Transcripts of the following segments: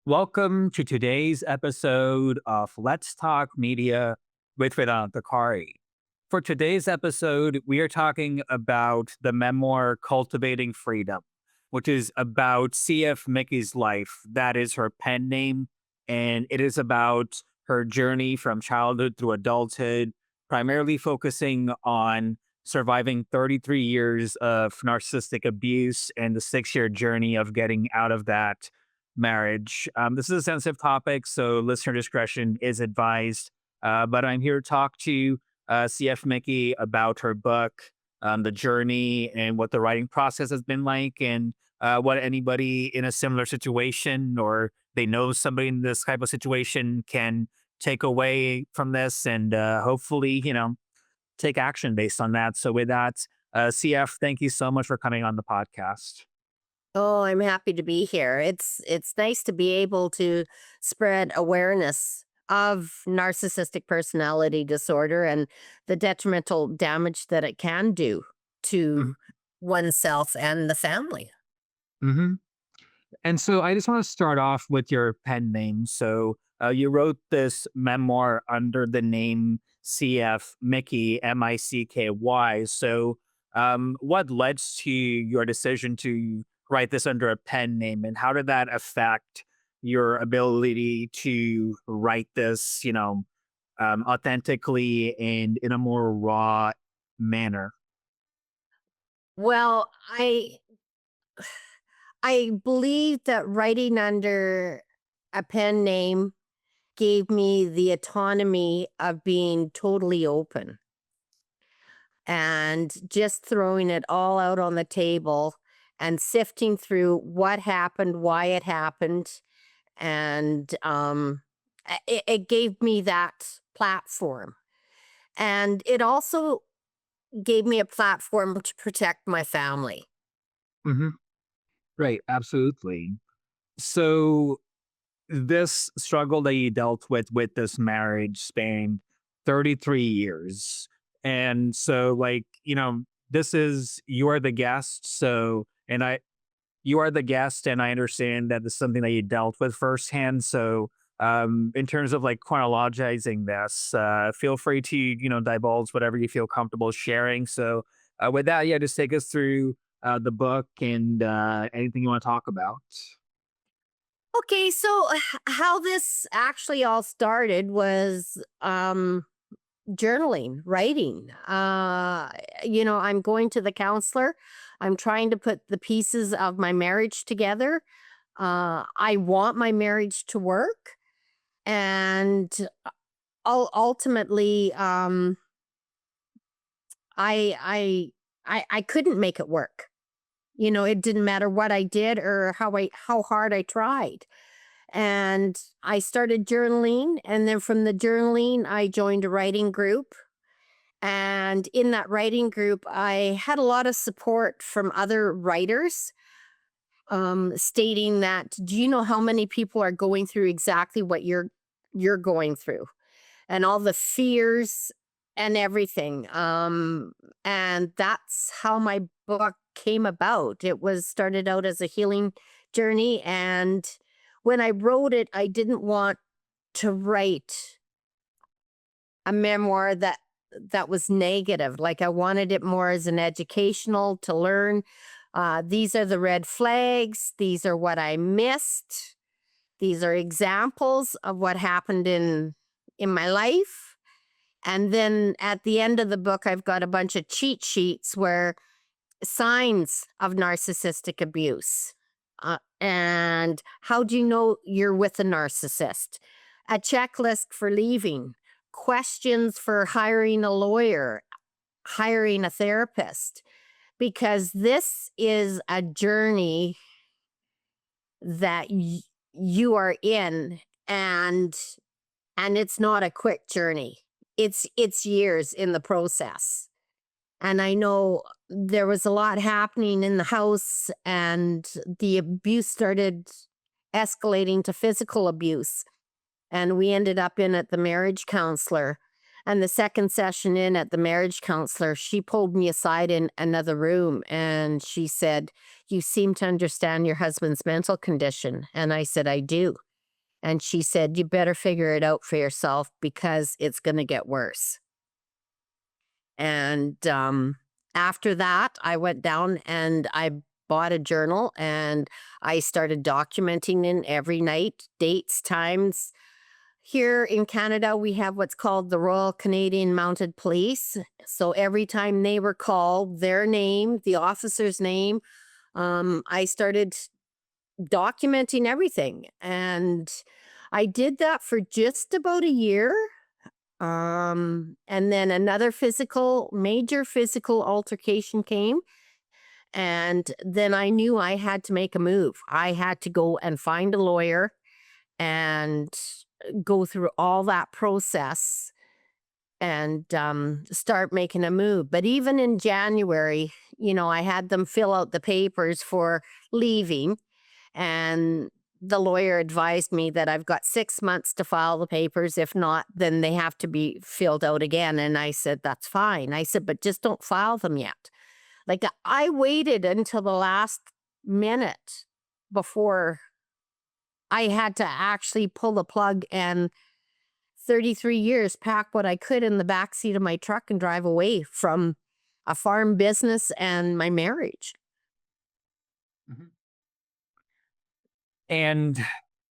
Welcome to today's episode of Let's Talk Media with Vedant Akhauri. For today's episode, we are talking about the memoir Cultivating Freedom, which is about CF Micky's life. That is her pen name, and it is about her journey from childhood through adulthood, primarily focusing on surviving 33 years of narcissistic abuse and the 6 year journey of getting out of that marriage. This is a sensitive topic, so listener discretion is advised. But I'm here to talk to CF Micky about her book, the journey, and what the writing process has been like, and what anybody in a similar situation or they know somebody in this type of situation can take away from this, and hopefully, take action based on that. So, with that, CF, thank you so much for coming on the podcast. Oh, I'm happy to be here. It's nice to be able to spread awareness of narcissistic personality disorder and the detrimental damage that it can do to oneself and the family. Mm-hmm. And so I just want to start off with your pen name. So you wrote this memoir under the name CF Micky, Micky. So what led to your decision to write this under a pen name, and how did that affect your ability to write this, authentically and in a more raw manner? Well, I believe that writing under a pen name gave me the autonomy of being totally open and just throwing it all out on the table and sifting through what happened, why it happened, and it gave me that platform. And it also gave me a platform to protect my family. Hmm. Right, absolutely. So this struggle that you dealt with this marriage spanned 33 years. And so this is you are the guest. So and I you are the guest, and I understand that this is something that you dealt with firsthand. So in terms of like chronologizing this, feel free to, divulge whatever you feel comfortable sharing. So with that, yeah, just take us through the book and anything you want to talk about. Okay, so how this actually all started was journaling, writing. I'm going to the counselor. I'm trying to put the pieces of my marriage together. I want my marriage to work, and ultimately, I couldn't make it work. It didn't matter what I did or how hard I tried. And I started journaling, and then from the journaling, I joined a writing group. And in that writing group, I had a lot of support from other writers, stating that, do you know how many people are going through exactly what you're going through, and all the fears and everything. And that's how my book came about. It was started out as a healing journey, and when I wrote it, I didn't want to write a memoir that was negative. Like, I wanted it more as an educational to learn. These are the red flags. These are what I missed. These are examples of what happened in my life. And then at the end of the book, I've got a bunch of cheat sheets where signs of narcissistic abuse. And how do you know you're with a narcissist? A checklist for leaving, questions for hiring a lawyer, hiring a therapist, because this is a journey that you are in, and it's not a quick journey. It's years in the process. And I know there was a lot happening in the house, and the abuse started escalating to physical abuse. And we ended up in at the marriage counselor. And the second session in at the marriage counselor, she pulled me aside in another room and she said, "You seem to understand your husband's mental condition." And I said, "I do." And she said, "You better figure it out for yourself because it's going to get worse." And after that, I went down and I bought a journal and I started documenting in every night, dates, times. Here in Canada, we have what's called the Royal Canadian Mounted Police. So every time they were called, their name, the officer's name, I started documenting everything. And I did that for just about a year. And then another major physical altercation came. And then I knew I had to make a move. I had to go and find a lawyer and go through all that process and start making a move. But even in January, I had them fill out the papers for leaving. And the lawyer advised me that I've got 6 months to file the papers. If not, then they have to be filled out again. And I said, "That's fine." I said, "But just don't file them yet." Like, I waited until the last minute before I had to actually pull the plug and 33 years pack what I could in the back seat of my truck and drive away from a farm business and my marriage. Mhm. And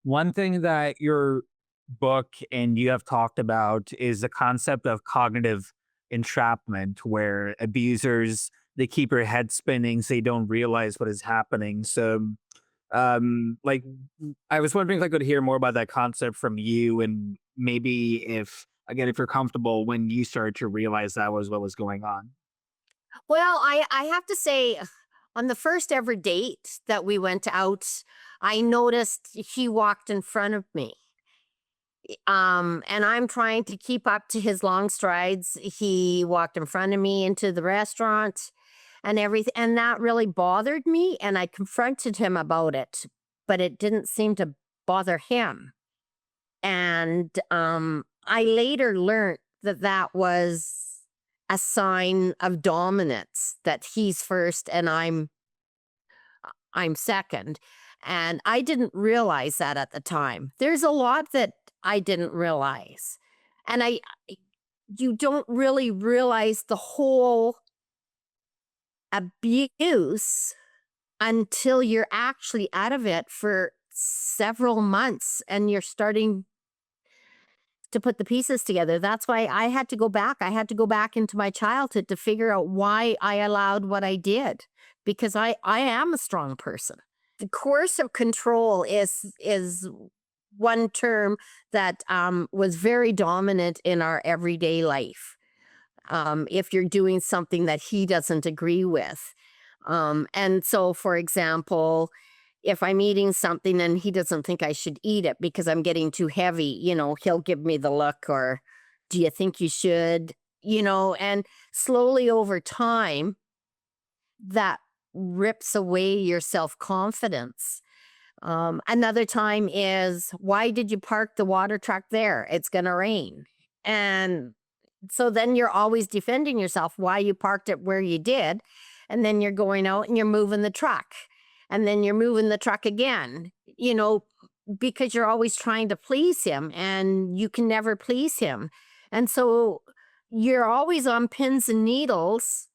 one thing that your book and you have talked about is the concept of cognitive entrapment, where abusers they keep your head spinning so you don't realize what is happening. So, like, I was wondering if I could hear more about that concept from you, and maybe if again, if you're comfortable when you started to realize that was what was going on. Well, I have to say, on the first ever date that we went out, I noticed he walked in front of me. And I'm trying to keep up to his long strides. He walked in front of me into the restaurant and everything, and that really bothered me. And I confronted him about it, but it didn't seem to bother him. And I later learned that that was a sign of dominance, that he's first and I'm second. And I didn't realize that at the time. There's a lot that I didn't realize. And you don't really realize the whole abuse until you're actually out of it for several months and you're starting to put the pieces together. That's why I had to go back. I had to go back into my childhood to figure out why I allowed what I did, because I am a strong person. The coercive control is one term that was very dominant in our everyday life. If you're doing something that he doesn't agree with, and so, for example, if I'm eating something and he doesn't think I should eat it because I'm getting too heavy, he'll give me the look or, "Do you think you should?" And slowly over time, that rips away your self confidence. Another time is, "Why did you park the water truck there? It's going to rain." And so then you're always defending yourself why you parked it where you did. And then you're going out and you're moving the truck. And then you're moving the truck again, because you're always trying to please him and you can never please him. And so you're always on pins and needles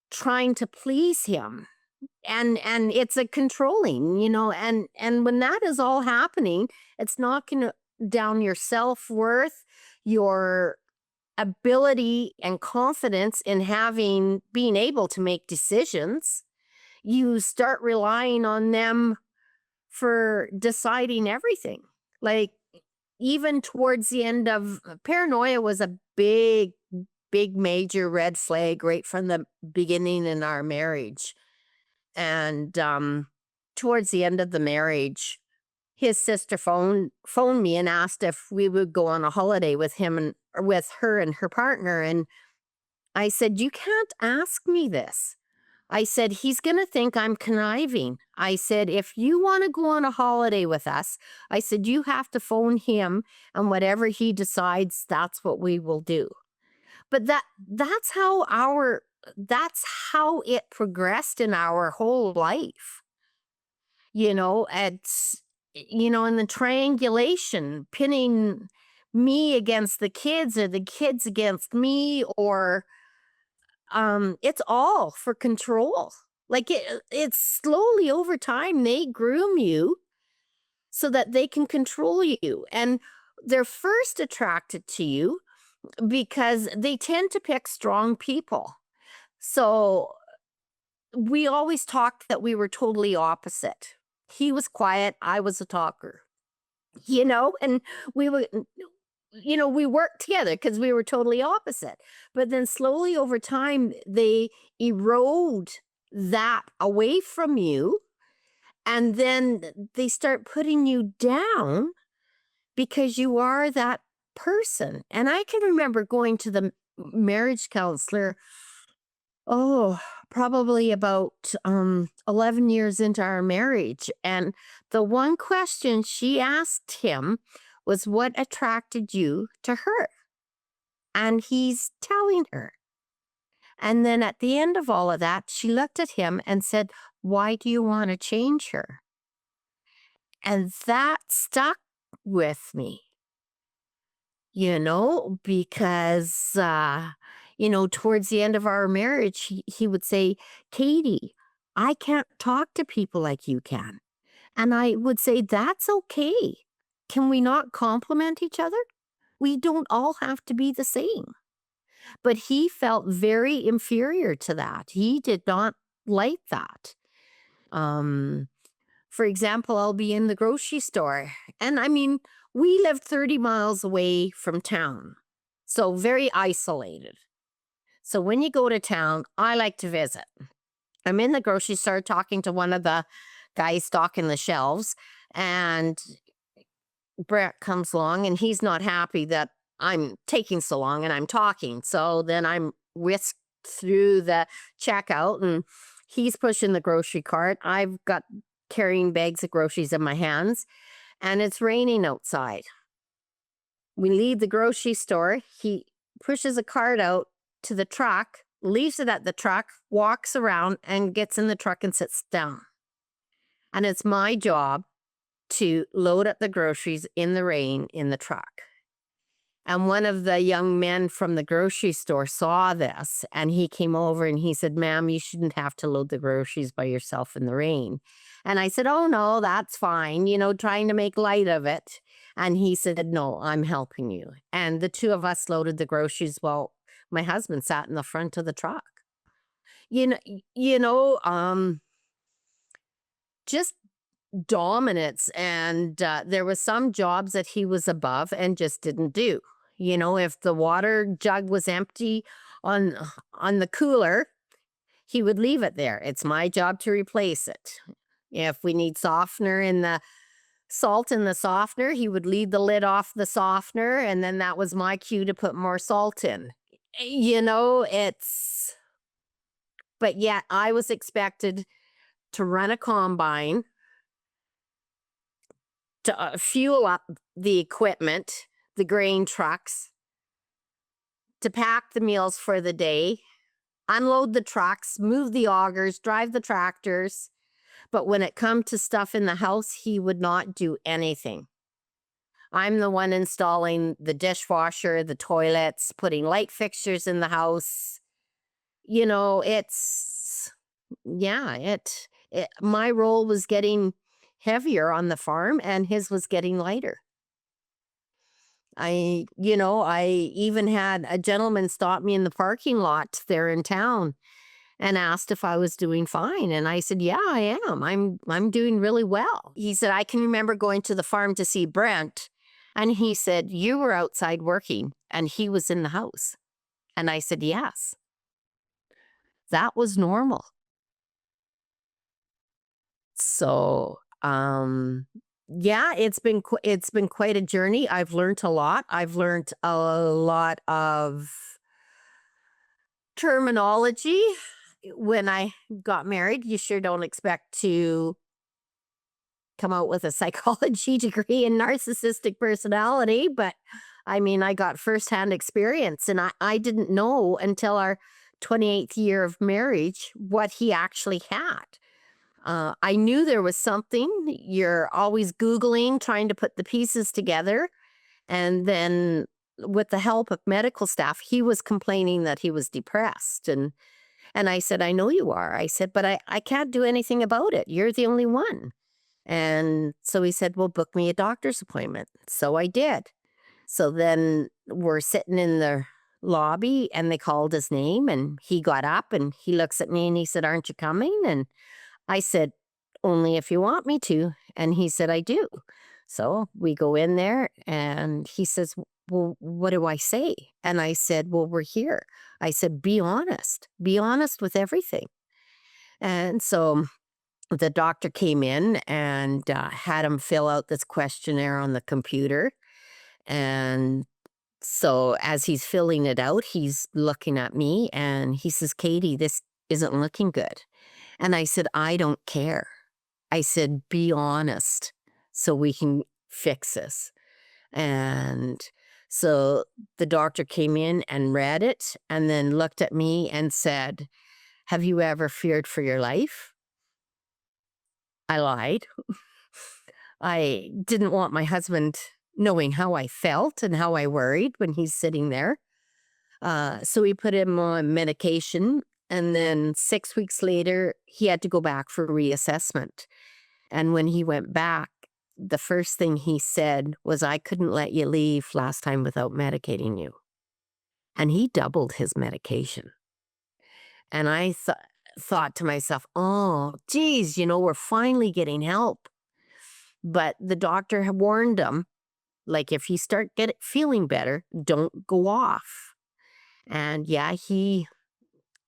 trying to please him. And it's a controlling, and when that is all happening, it's knocking down your self-worth, your ability and confidence in being able to make decisions. You start relying on them for deciding everything. Like, even towards the end of paranoia was a big major red flag right from the beginning in our marriage. And towards the end of the marriage, his sister phoned me and asked if we would go on a holiday with him and or with her and her partner. And I said, "You can't ask me this." I said, "He's going to think I'm conniving." I said, "If you want to go on a holiday with us," I said, "you have to phone him, and whatever he decides, that's what we will do." But that's how it progressed in our whole life. It's in the triangulation, pinning me against the kids or the kids against me, or it's all for control. Like it's slowly over time they groom you so that they can control you. And they're first attracted to you because they tend to pick strong people. So we always talked that we were totally opposite. He was quiet, I was a talker, and we would, we worked together because we were totally opposite. But then slowly over time, they erode that away from you. And then they start putting you down because you are that person. And I can remember going to the marriage counselor, oh, probably about 11 years into our marriage. And the one question she asked him was, what attracted you to her? And he's telling her. And then at the end of all of that, she looked at him and said, why do you want to change her? And that stuck with me, because, towards the end of our marriage, he would say, Katie, I can't talk to people like you can. And I would say, that's okay. Can we not compliment each other? We don't all have to be the same. But he felt very inferior to that. He did not like that. For example, I'll be in the grocery store. And I mean, we live 30 miles away from town, so very isolated. So when you go to town, I like to visit. I'm in the grocery store talking to one of the guys stocking the shelves, and Brett comes along and he's not happy that I'm taking so long and I'm talking. So then I'm whisked through the checkout and he's pushing the grocery cart. I've got carrying bags of groceries in my hands and it's raining outside. We leave the grocery store. He pushes a cart out to the truck, leaves it at the truck, walks around and gets in the truck and sits down. And it's my job to load up the groceries in the rain in the truck. And one of the young men from the grocery store saw this and he came over and he said, ma'am, you shouldn't have to load the groceries by yourself in the rain. And I said, oh, no, that's fine, trying to make light of it. And he said, no, I'm helping you. And the two of us loaded the groceries while my husband sat in the front of the truck. Just dominance. And there was some jobs that he was above and just didn't do. If the water jug was empty on the cooler, he would leave it there. It's my job to replace it. If we need softener in the salt in the softener, he would leave the lid off the softener, and then that was my cue to put more salt in. But yet I was expected to run a combine, to fuel up the equipment, the grain trucks, to pack the meals for the day, unload the trucks, move the augers, drive the tractors. But when it come to stuff in the house, he would not do anything. I'm the one installing the dishwasher, the toilets, putting light fixtures in the house. My role was getting heavier on the farm and his was getting lighter. I even had a gentleman stop me in the parking lot there in town and asked if I was doing fine. And I said, yeah, I am. I'm doing really well. He said, I can remember going to the farm to see Brent. And he said, you were outside working and he was in the house. And I said, yes. That was normal. So, yeah, it's been quite a journey. I've learned a lot. I've learned a lot of terminology. When I got married, you sure don't expect to come out with a psychology degree in narcissistic personality, but I mean, I got firsthand experience, and I didn't know until our 28th year of marriage what he actually had. I knew there was something. You're always Googling, trying to put the pieces together. And then, with the help of medical staff, he was complaining that he was depressed. And I said, I know you are. I said, but I can't do anything about it. You're the only one. And so he said, well, book me a doctor's appointment. So I did. So then we're sitting in the lobby and they called his name and he got up and he looks at me and he said, aren't you coming? And I said, only if you want me to. And he said, I do. So we go in there and he says, well, what do I say? And I said, well, we're here. I said, be honest with everything. And so the doctor came in and had him fill out this questionnaire on the computer. And so as he's filling it out, he's looking at me and he says, Katie, this isn't looking good. And I said, I don't care. I said, be honest so we can fix this. And so the doctor came in and read it and then looked at me and said, have you ever feared for your life? I lied. I didn't want my husband knowing how I felt and how I worried when he's sitting there. So we put him on medication. And then 6 weeks later, he had to go back for reassessment. And when he went back, the first thing he said was, I couldn't let you leave last time without medicating you. And he doubled his medication. And I thought to myself, oh, geez, we're finally getting help. But the doctor had warned him, like, if you start feeling better, don't go off. And yeah,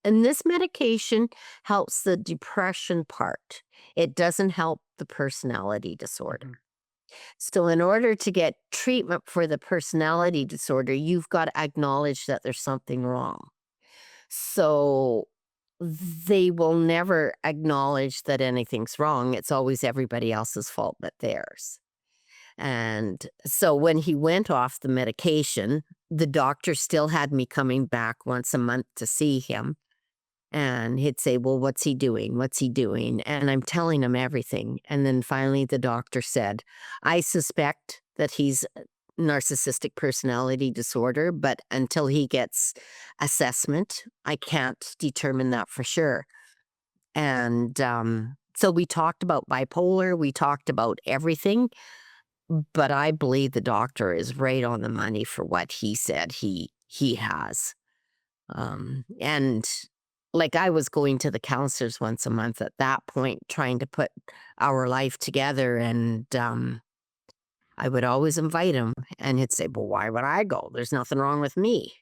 and this medication helps the depression part. It doesn't help the personality disorder. So in order to get treatment for the personality disorder, you've got to acknowledge that there's something wrong. So they will never acknowledge that anything's wrong. It's always everybody else's fault but theirs. And so when he went off the medication, the doctor still had me coming back once a month to see him. And he'd say, well, what's he doing? What's he doing? And I'm telling him everything. And then finally the doctor said, I suspect that he's narcissistic personality disorder, but until he gets assessment, I can't determine that for sure. And so we talked about bipolar, we talked about everything, but I believe the doctor is right on the money for what he said he has. And like I was going to the counselors once a month at that point, trying to put our life together. And I would always invite him and he'd say, well, why would I go? There's nothing wrong with me.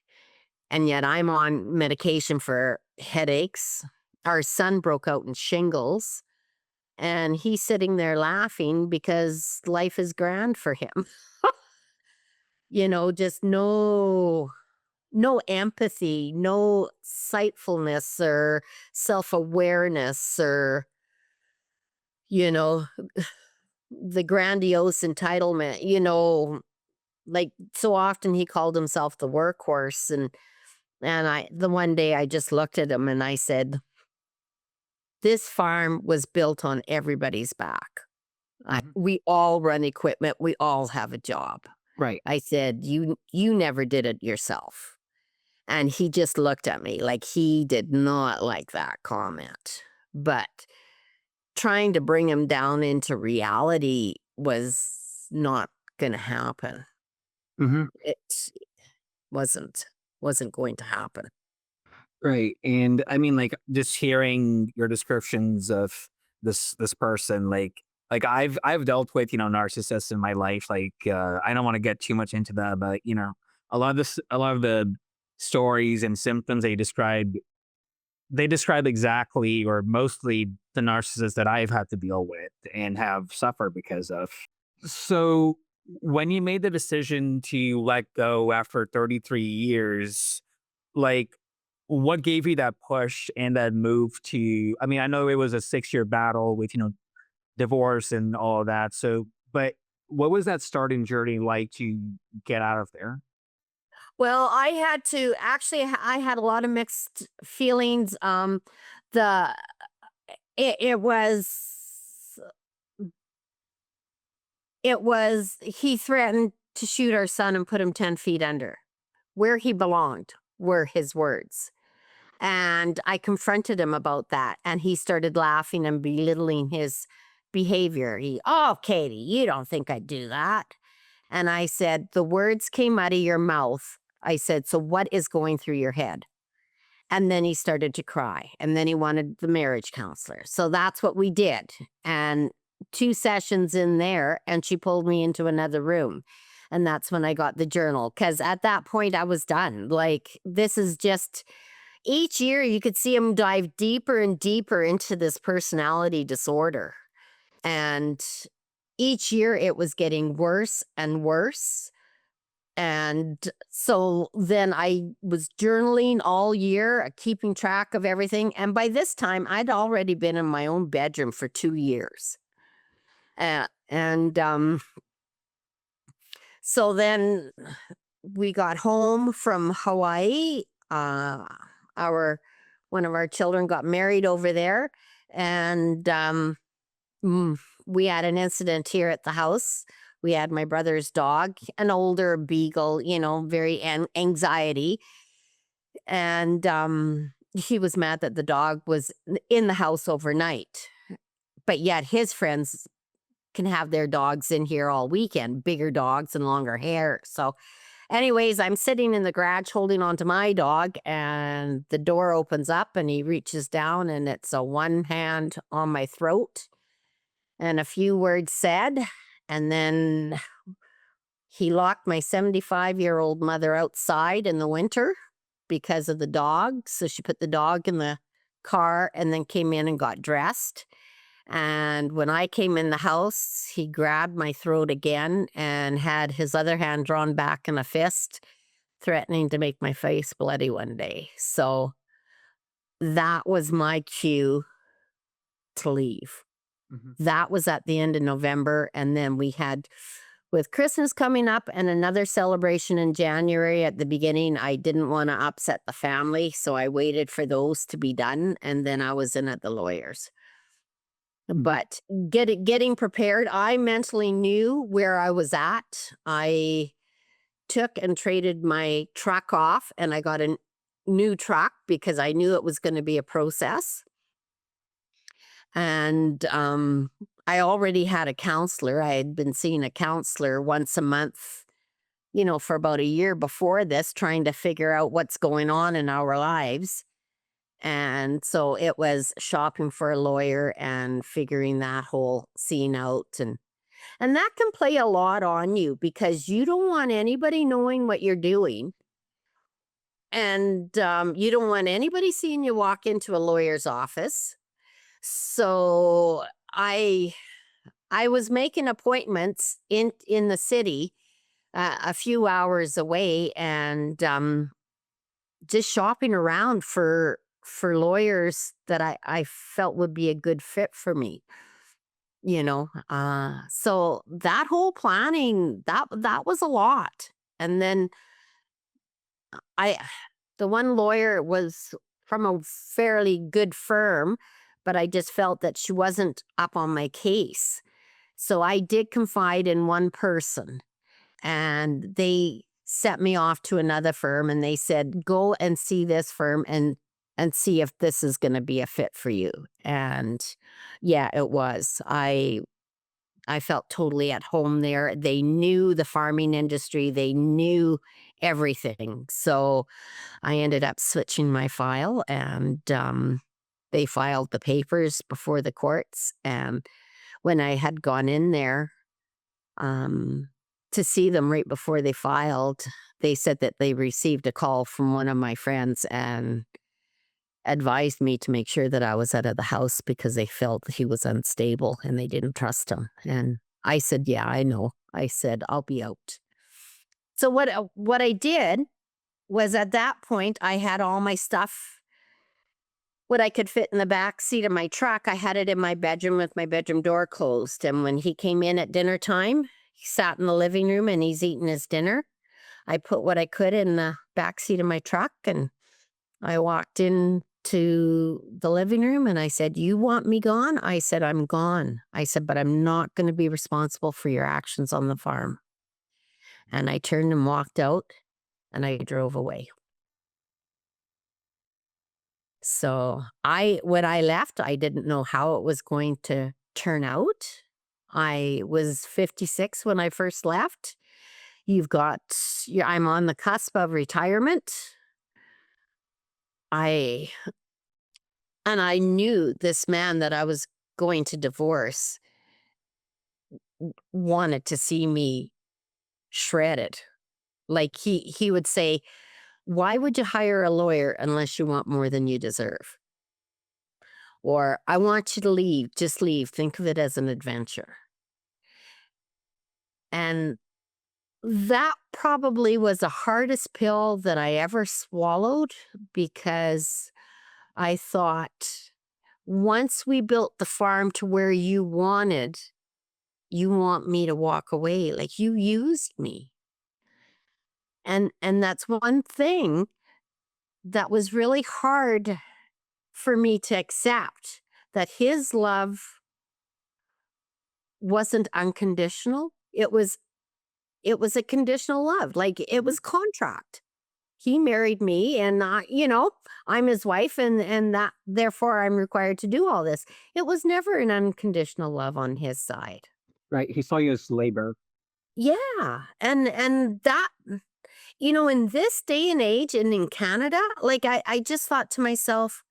And yet I'm on medication for headaches. Our son broke out in shingles and he's sitting there laughing because life is grand for him. Just no empathy, no sightfulness or self-awareness or, you know, the grandiose entitlement, like so often he called himself the workhorse. And the one day I just looked at him and I said, this farm was built on everybody's back. We all run equipment. We all have a job. Right. I said, you never did it yourself. And he just looked at me like he did not like that comment. But trying to bring him down into reality was not going to happen. It wasn't going to happen. Right. And I mean, like, just hearing your descriptions of this person, like I've dealt with, narcissists in my life. Like, I don't want to get too much into that, but a lot of the stories and symptoms they describe exactly or mostly the narcissist that I've had to deal with and have suffered because of. So when you made the decision to let go after 33 years, like, what gave you that push and that move to, I mean, I know it was a 6-year battle with, divorce and all of that. So, but what was that starting journey like to get out of there? Well, I had a lot of mixed feelings. The it was he threatened to shoot our son and put him 10 feet under. Where he belonged were his words. And I confronted him about that, and he started laughing and belittling his behavior. Oh, Katie, you don't think I'd do that. And I said, the words came out of your mouth. I said, so what is going through your head? And then he started to cry, and then he wanted the marriage counselor. So that's what we did. And 2 sessions in there, and she pulled me into another room. And that's when I got the journal, because at that point I was done. Like, this is just, each year you could see him dive deeper and deeper into this personality disorder. And each year it was getting worse and worse. And so then I was journaling all year, keeping track of everything. And by this time, I'd already been in my own bedroom for 2 years. And so then we got home from Hawaii. One of our children got married over there. And we had an incident here at the house. We had my brother's dog, an older beagle, very anxiety. And he was mad that the dog was in the house overnight. But yet his friends can have their dogs in here all weekend, bigger dogs and longer hair. So anyways, I'm sitting in the garage holding on to my dog, and the door opens up and he reaches down, and it's a one hand on my throat and a few words said. And then he locked my 75-year-old mother outside in the winter because of the dog. So she put the dog in the car and then came in and got dressed. And when I came in the house, he grabbed my throat again and had his other hand drawn back in a fist, threatening to make my face bloody one day. So that was my cue to leave. That was at the end of November. And then we had, with Christmas coming up and another celebration in January at the beginning, I didn't want to upset the family. So I waited for those to be done. And then I was in at the lawyers. But getting prepared, I mentally knew where I was at. I took and traded my truck off, and I got a new truck because I knew it was going to be a process. And I already had a counselor. I had been seeing a counselor once a month, for about a year before this, trying to figure out what's going on in our lives. And so it was shopping for a lawyer and figuring that whole scene out. And that can play a lot on you because you don't want anybody knowing what you're doing. And you don't want anybody seeing you walk into a lawyer's office. So I was making appointments in the city a few hours away, and just shopping around for lawyers that I felt would be a good fit for me. So that whole planning, that was a lot. And then the one lawyer was from a fairly good firm, but I just felt that she wasn't up on my case. So I did confide in one person, and they sent me off to another firm, and they said, go and see this firm and see if this is going to be a fit for you. And yeah, it was. I felt totally at home there. They knew the farming industry. They knew everything. So I ended up switching my file, and they filed the papers before the courts. And when I had gone in there to see them right before they filed, they said that they received a call from one of my friends and advised me to make sure that I was out of the house because they felt he was unstable and they didn't trust him. And I said, yeah, I know. I said, I'll be out. So what I did was, at that point, I had all my stuff, what I could fit in the back seat of my truck. I had it in my bedroom with my bedroom door closed. And when he came in at dinner time, he sat in the living room and he's eating his dinner. I put what I could in the back seat of my truck, and I walked in to the living room and I said, "You want me gone?" I said, "I'm gone." I said, "But I'm not going to be responsible for your actions on the farm." And I turned and walked out and I drove away. So when I left, I didn't know how it was going to turn out. I was 56 when I first left. I'm on the cusp of retirement. I, and I knew this man that I was going to divorce wanted to see me shredded. Like he would say, "Why would you hire a lawyer unless you want more than you deserve?" Or, "I want you to leave, just leave. Think of it as an adventure." And that probably was the hardest pill that I ever swallowed because I thought, once we built the farm to where you wanted, you want me to walk away. Like, you used me. And that's one thing that was really hard for me to accept, that his love wasn't unconditional. It was a conditional love. Like, it was contract. He married me and I'm his wife, and that therefore I'm required to do all this. It was never an unconditional love on his side. Right. He saw you as labor. Yeah. And that, in this day and age and in Canada, like I just thought to myself,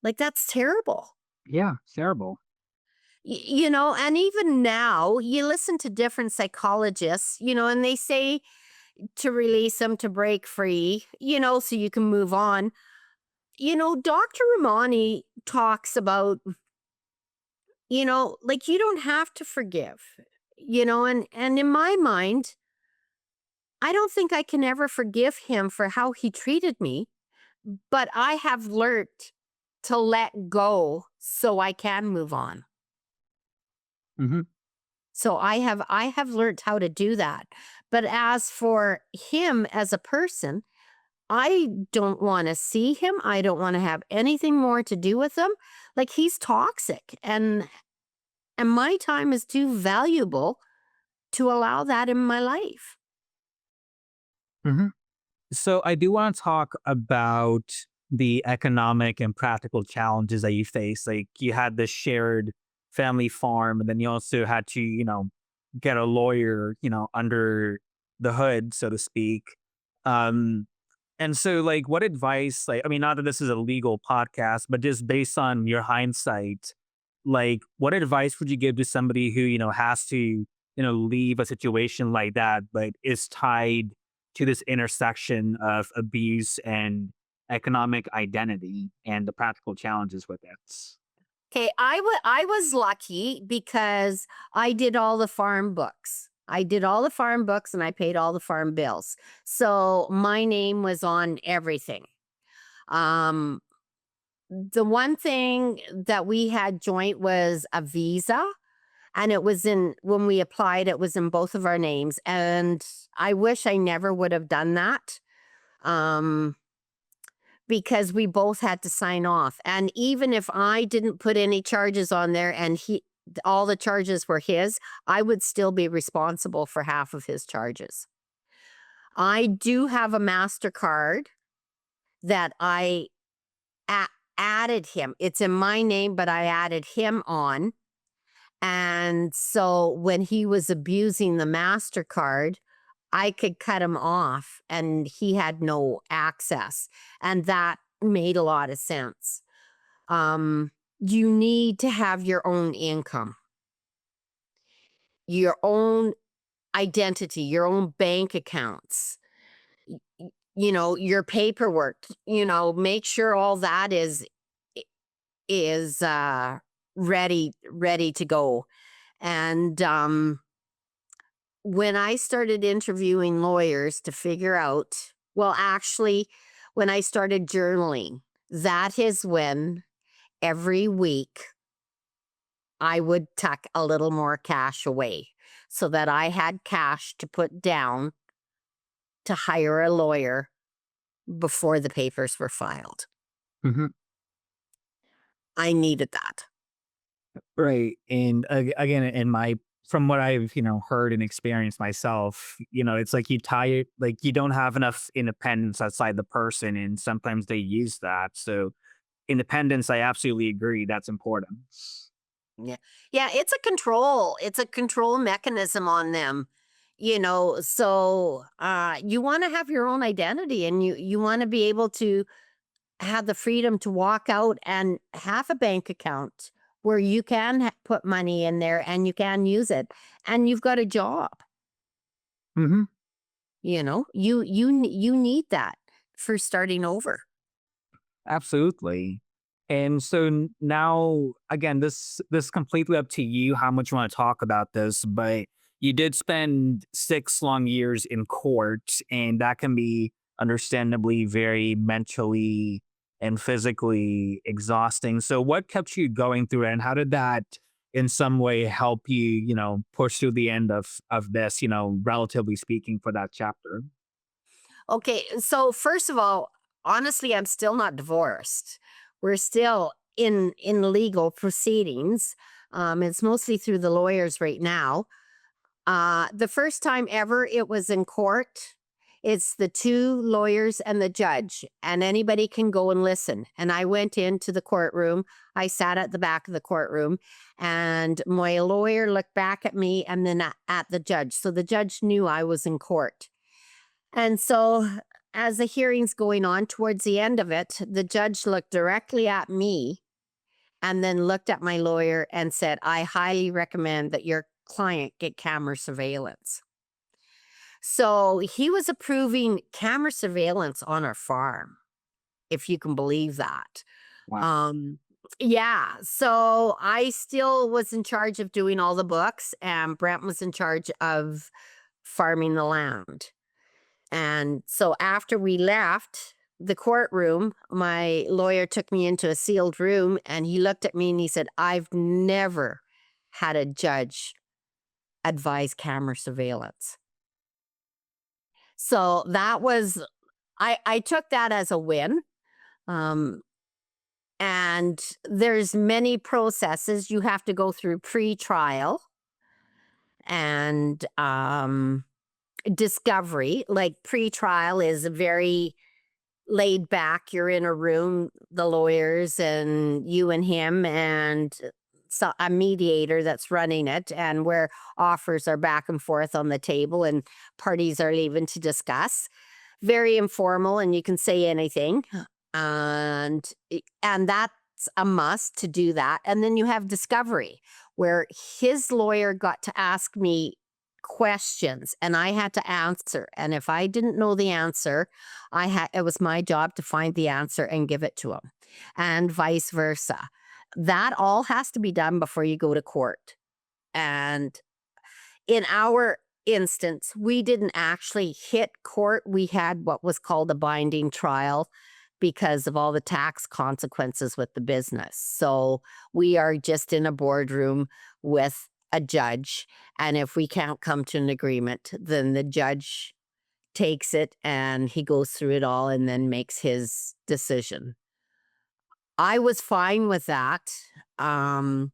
like, that's terrible. Yeah. It's terrible. And even now, you listen to different psychologists, and they say to release them, to break free, so you can move on. Dr. Ramani talks about, like, you don't have to forgive, and in my mind, I don't think I can ever forgive him for how he treated me, but I have learned to let go so I can move on. Hmm. So I have learned how to do that. But as for him as a person, I don't want to see him. I don't want to have anything more to do with him. Like, he's toxic, and my time is too valuable to allow that in my life. Hmm. So I do want to talk about the economic and practical challenges that you face. Like, you had this shared family farm, and then you also had to, get a lawyer, under the hood, so to speak. Um, and so, like, what advice, like, I mean, not that this is a legal podcast, but just based on your hindsight, like, what advice would you give to somebody who, has to, leave a situation like that, but is tied to this intersection of abuse and economic identity and the practical challenges with it? Okay, I was lucky because I did all the farm books. I did all the farm books and I paid all the farm bills. So my name was on everything. Um, the one thing that we had joint was a visa, and when we applied, it was in both of our names. And I wish I never would have done that. Um, because we both had to sign off. And even if I didn't put any charges on there and all the charges were his, I would still be responsible for half of his charges. I do have a MasterCard that I added him. It's in my name, but I added him on. And so when he was abusing the MasterCard, I could cut him off and he had no access. And that made a lot of sense. You need to have your own income, your own identity, your own bank accounts, your paperwork, make sure all that is ready to go. And when I started interviewing lawyers to figure out, well, actually, when I started journaling, that is when every week I would tuck a little more cash away so that I had cash to put down to hire a lawyer before the papers were filed. Mhm. I needed that. Right. And again, in my from what I've heard and experienced myself, it's like you tie it like you don't have enough independence outside the person, and sometimes they use that. So independence, I absolutely agree. That's important. Yeah. Yeah, it's a control mechanism on them. So you want to have your own identity, and you want to be able to have the freedom to walk out and have a bank account where you can put money in there and you can use it, and you've got a job. Hmm. You need that for starting over. Absolutely. And so now, again, this completely up to you how much you want to talk about this, but you did spend 6 long years in court, and that can be understandably very mentally and physically exhausting. So, what kept you going through it, and how did that, in some way, help you, push through the end of this, relatively speaking, for that chapter? Okay, so first of all, honestly, I'm still not divorced. We're still in legal proceedings. It's mostly through the lawyers right now. The first time ever it was in court. It's the two lawyers and the judge, and anybody can go and listen. And I went into the courtroom. I sat at the back of the courtroom, and my lawyer looked back at me and then at the judge. So the judge knew I was in court. And so, as the hearing's going on, towards the end of it, the judge looked directly at me and then looked at my lawyer and said, I highly recommend that your client get camera surveillance. So he was approving camera surveillance on our farm, if you can believe that. Wow. Um, yeah. So I still was in charge of doing all the books, and Brent was in charge of farming the land. And so after we left the courtroom, my lawyer took me into a sealed room and he looked at me and he said, I've never had a judge advise camera surveillance. So that was, I took that as a win. Um, and there's many processes you have to go through pre-trial and discovery. Like pre-trial is very laid back. You're in a room, the lawyers and you and him, and so a mediator that's running it, and where offers are back and forth on the table and parties are leaving to discuss. Very informal, and you can say anything. And that's a must to do that. And then you have discovery, where his lawyer got to ask me questions and I had to answer. And if I didn't know the answer, it was my job to find the answer and give it to him, and vice versa. That all has to be done before you go to court. And in our instance, we didn't actually hit court. We had what was called a binding trial because of all the tax consequences with the business. So we are just in a boardroom with a judge. And if we can't come to an agreement, then the judge takes it and he goes through it all and then makes his decision. I was fine with that. Um,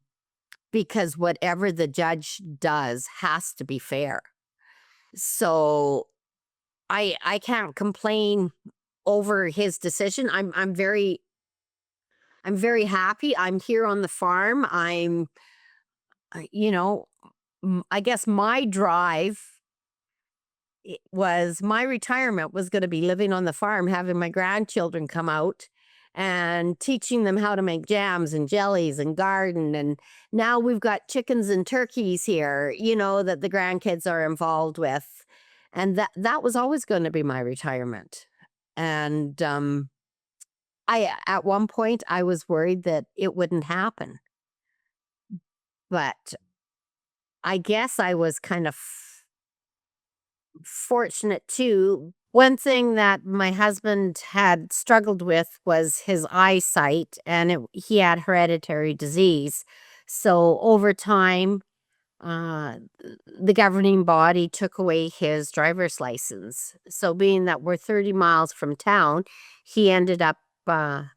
because whatever the judge does has to be fair. So I can't complain over his decision. I'm very happy. I'm here on the farm. You know, I guess my drive was my retirement was going to be living on the farm, having my grandchildren come out and teaching them how to make jams and jellies and garden. And now we've got chickens and turkeys here, that the grandkids are involved with. And that was always going to be my retirement. And I at one point I was worried that it wouldn't happen. But I guess I was kind of fortunate too. One thing that my husband had struggled with was his eyesight, and he had hereditary disease. So over time, uh, the governing body took away his driver's license. So being that we're 30 miles from town, he ended up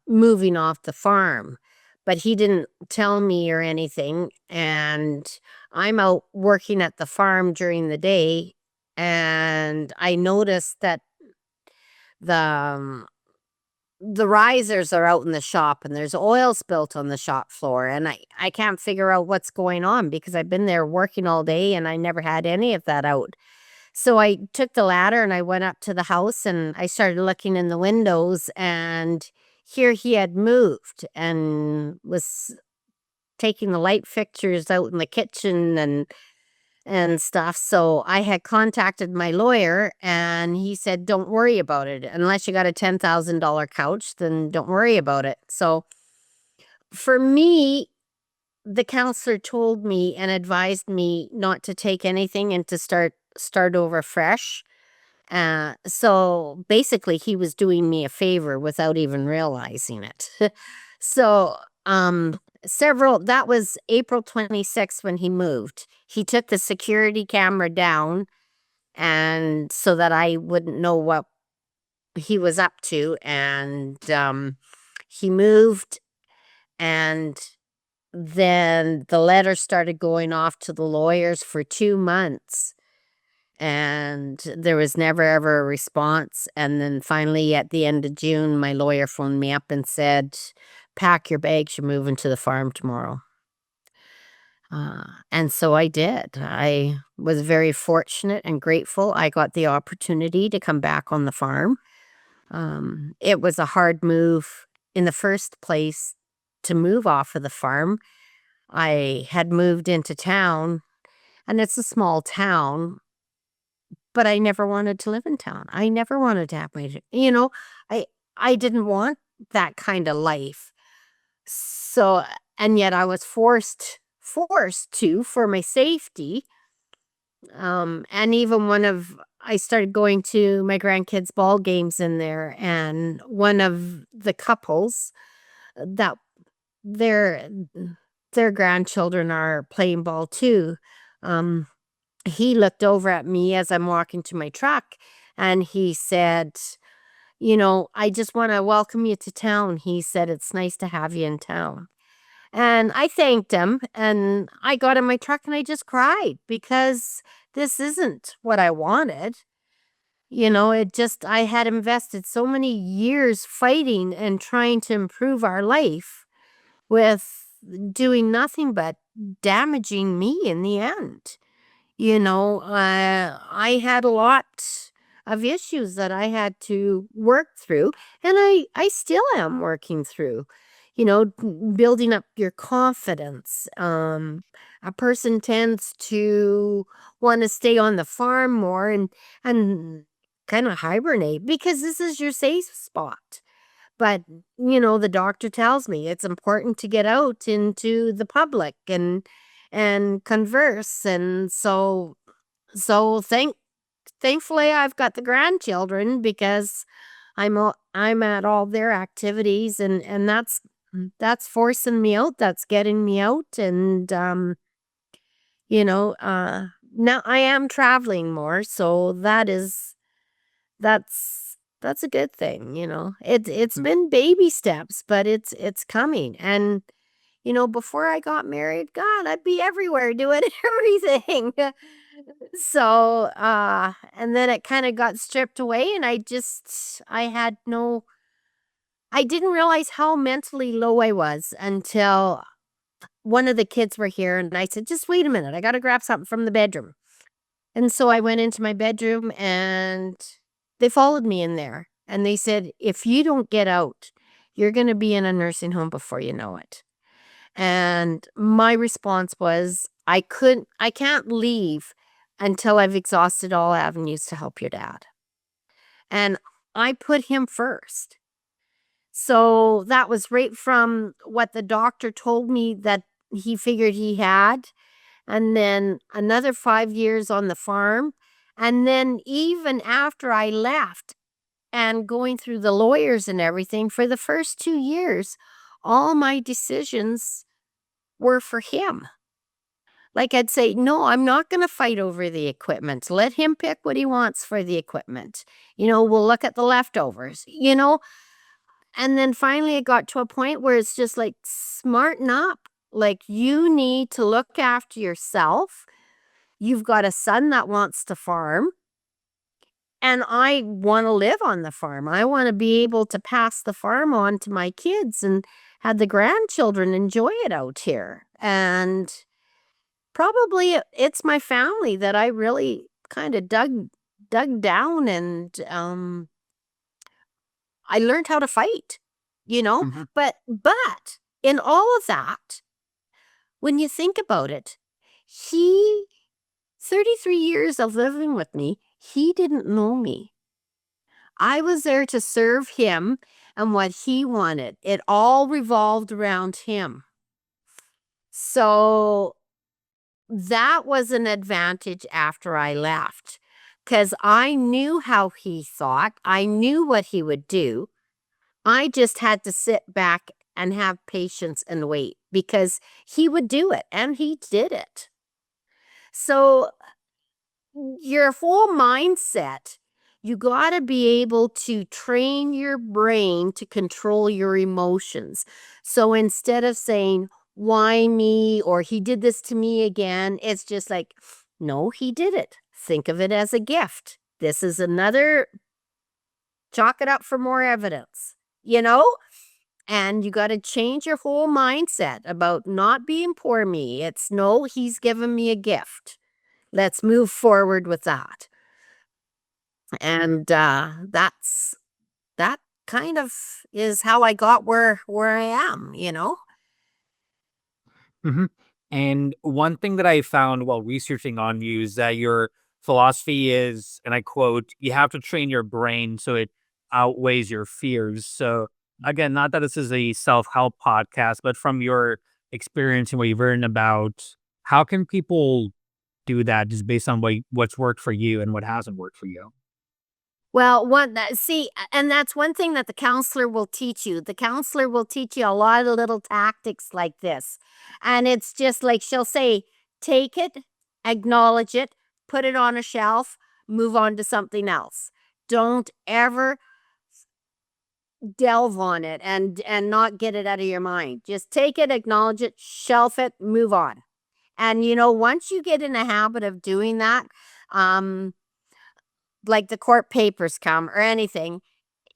moving off the farm, but he didn't tell me or anything. And I'm out working at the farm during the day, and I noticed that the the risers are out in the shop and there's oil spilt on the shop floor, and I can't figure out what's going on because I've been there working all day and I never had any of that out. So I took the ladder and I went up to the house and I started looking in the windows, and here he had moved and was taking the light fixtures out in the kitchen and stuff. So I had contacted my lawyer and he said, don't worry about it. Unless you got a $10,000 couch, then don't worry about it. So for me, the counselor told me and advised me not to take anything and to start over fresh. So basically he was doing me a favor without even realizing it. So that was April 26th when he moved. He took the security camera down, and so that I wouldn't know what he was up to. And he moved, and then the letter started going off to the lawyers for 2 months, and there was never ever a response. And then finally at the end of June, my lawyer phoned me up and said, pack your bags, you're moving to the farm tomorrow. And so I did. I was very fortunate and grateful. I got the opportunity to come back on the farm. It was a hard move in the first place to move off of the farm. I had moved into town, and it's a small town, but I never wanted to live in town. I never wanted to have I I didn't want that kind of life. So, and yet I was forced to for my safety. And even I started going to my grandkids' ball games in there, and one of the couples that their their grandchildren are playing ball too. Um, he looked over at me as I'm walking to my truck, and he said, I just want to welcome you to town. He said, it's nice to have you in town. And I thanked him, and I got in my truck and I just cried because this isn't what I wanted. I had invested so many years fighting and trying to improve our life with doing nothing but damaging me in the end. I had a lot of issues that I had to work through, and I still am working through, building up your confidence. A person tends to want to stay on the farm more and kind of hibernate because this is your safe spot. But, the doctor tells me it's important to get out into the public and converse. And so thankfully I've got the grandchildren because I'm at all their activities, and that's forcing me out, that's getting me out. And now I am traveling more, so that's a good thing. It's been baby steps, but it's coming. And before I got married, God, I'd be everywhere doing everything. So and then it kind of got stripped away, and I didn't realize how mentally low I was until one of the kids were here, and I said, just wait a minute, I got to grab something from the bedroom. And so I went into my bedroom, and they followed me in there, and they said, if you don't get out, you're going to be in a nursing home before you know it. And my response was, I can't leave until I've exhausted all avenues to help your dad. And I put him first. So that was right from what the doctor told me that he figured he had. And then another 5 years on the farm. And then even after I left and going through the lawyers and everything, for the first 2 years, all my decisions were for him. Like I'd say, no, I'm not going to fight over the equipment. Let him pick what he wants for the equipment. We'll look at the leftovers. And then finally it got to a point where it's just like, smarten up. Like, you need to look after yourself. You've got a son that wants to farm, and I want to live on the farm. I want to be able to pass the farm on to my kids and have the grandchildren enjoy it out here. And probably it's my family that I really kind of dug down, and I learned how to fight, you know? Mhm. But in all of that, when you think about it, he 33 years of living with me, he didn't know me. I was there to serve him and what he wanted. It all revolved around him. So that was an advantage after I left, because I knew how he thought. I knew what he would do. I just had to sit back and have patience and wait, because he would do it, and he did it. So your whole mindset, you got to be able to train your brain to control your emotions. So instead of saying, why me, or he did this to me again, it's just like, no, he did it. Think of it as a gift. This is another, chalk it up for more evidence, you know? And you got to change your whole mindset about not being poor me. It's no, he's given me a gift. Let's move forward with that. And that kind of is how I got where I am, you know? Mhm. And one thing that I found while researching on you is that your philosophy is, and I quote, you have to train your brain so it outweighs your fears. So, again, not that this is a self help podcast, but from your experience and what you've written about, how can people do that just based on what's worked for you and what hasn't worked for you? Well, and that's one thing that the counselor will teach you. The counselor will teach you a lot of little tactics like this. And it's just like she'll say, take it, acknowledge it, put it on a shelf, move on to something else. Don't ever delve on it and not get it out of your mind. Just take it, acknowledge it, shelf it, move on. And once you get in a habit of doing that, um, like the court papers come or anything,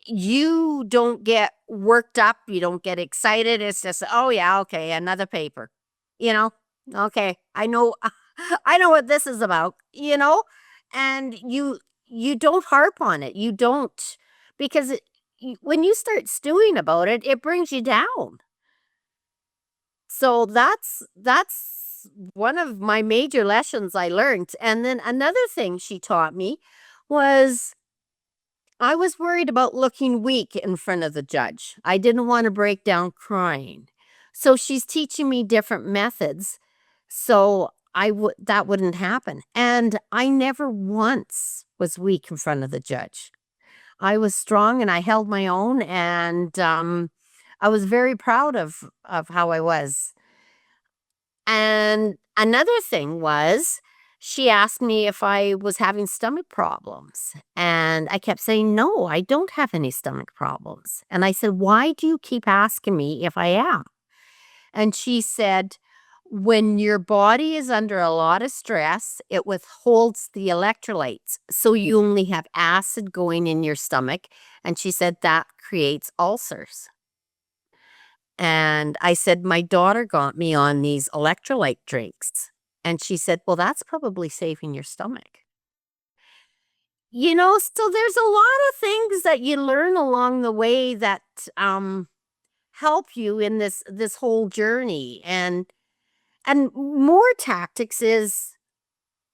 you don't get worked up, you don't get excited. It's just, oh yeah, okay, another paper. You know? Okay, I know I know what this is about. And you don't harp on it. You don't, because when you start stewing about it, it brings you down. So that's one of my major lessons I learned. And then another thing she taught me was, I was worried about looking weak in front of the judge. I didn't want to break down crying. So she's teaching me different methods so that wouldn't happen. And I never once was weak in front of the judge. I was strong and I held my own, and I was very proud of how I was. And another thing was, she asked me if I was having stomach problems. And I kept saying, no, I don't have any stomach problems. And I said, why do you keep asking me if I am? And she said, when your body is under a lot of stress, it withholds the electrolytes. So you only have acid going in your stomach. And she said that creates ulcers. And I said, my daughter got me on these electrolyte drinks. And she said, well, that's probably saving your stomach. So there's a lot of things that you learn along the way that help you in this whole journey. And more tactics is,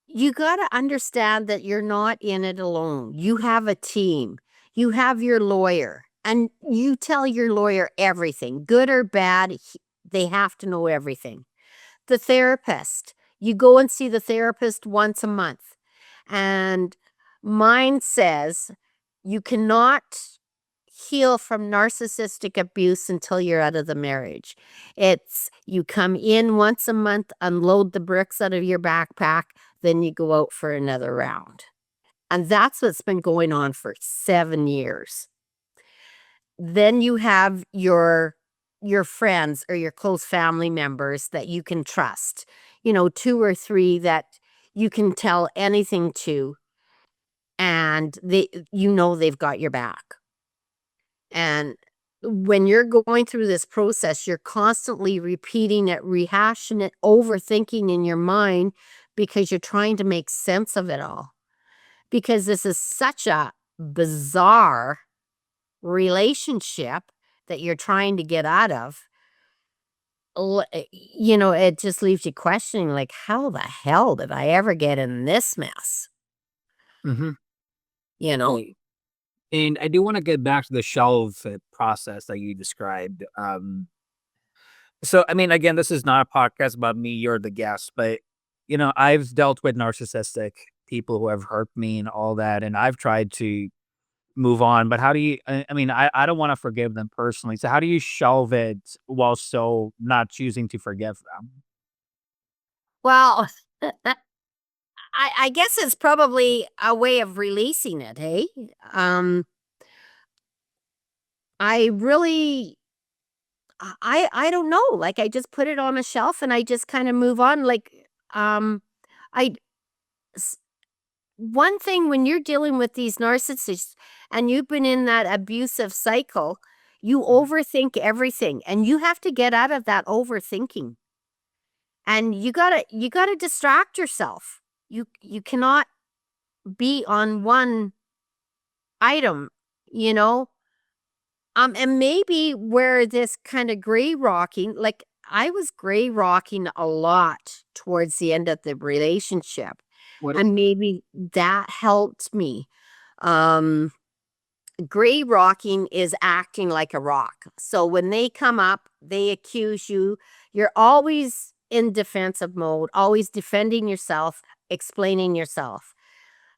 you got to understand that you're not in it alone. You have a team. You have your lawyer, and you tell your lawyer everything, good or bad. They have to know everything. The therapist, you go and see the therapist once a month. And mine says you cannot heal from narcissistic abuse until you're out of the marriage. It's, you come in once a month, unload the bricks out of your backpack, then you go out for another round. And that's what's been going on for 7 years. then you have your friends or your close family members that you can trust. 2 or 3 that you can tell anything to, and they've got your back. And when you're going through this process, you're constantly repeating it, rehashing it, overthinking in your mind because you're trying to make sense of it all. Because this is such a bizarre relationship that you're trying to get out of. It just leaves you questioning, like, how the hell did I ever get in this mess? Mm-hmm. You know? And I do want to get back to the shelve process that you described. So, I mean, again, this is not a podcast about me. You're the guest, but I've dealt with narcissistic people who have hurt me and all that, and I've tried to move on. But how do you? I mean, I don't want to forgive them personally. So, how do you shelve it while still not choosing to forgive them? Well, I guess it's probably a way of releasing it, hey? Um, I really I don't know, like, I just put it on a shelf and I just kinda move on, like, I s one thing when you're dealing with these narcissists and you've been in that abusive cycle, you Mhm. overthink everything, and you have to get out of that overthinking, and you gotta distract yourself. You cannot be on one item, you know? And maybe where this kind of gray rocking, like I was gray rocking a lot towards the end of the relationship, What is and that? maybe that helped me. Um, Gray rocking is acting like a rock. So when they come up, they accuse you. You're always in defensive mode, always defending yourself, explaining yourself.